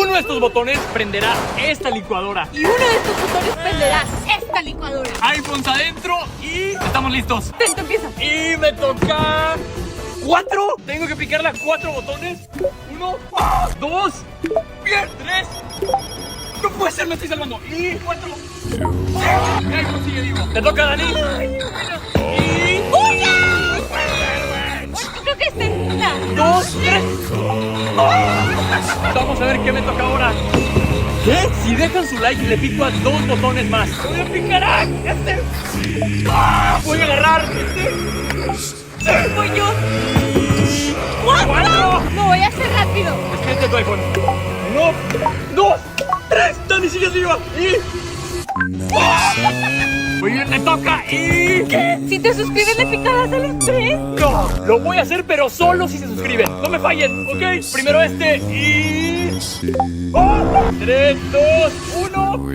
uno de estos botones prenderá esta licuadora. Y uno de estos botones prenderá esta licuadora. iPhones adentro y estamos listos. Ten, tú empieza. Y me toca 4. Tengo que picarle a 4 botones. 1, 2, bien, 3. No puede ser, me estoy salvando. Y 4. El iPhone sigue vivo. Te toca, Dani. Y Creo que esta es una. 2, 3. Vamos a ver qué me toca ahora. ¿Qué? Si dejan su like, le pico a 2 botones más. Voy a picar a este. Voy a agarrar este. Voy yo. 4. No, voy a hacer rápido. Despídete tu iPhone. 1, 2, 3. Dani, sigues viva. Y muy bien, me toca. Y ¿qué? Si te suscribes, le picabas a los 3. No, lo voy a hacer, pero solo si se suscriben. No me fallen, ¿ok? Primero este y 3, 2, 1.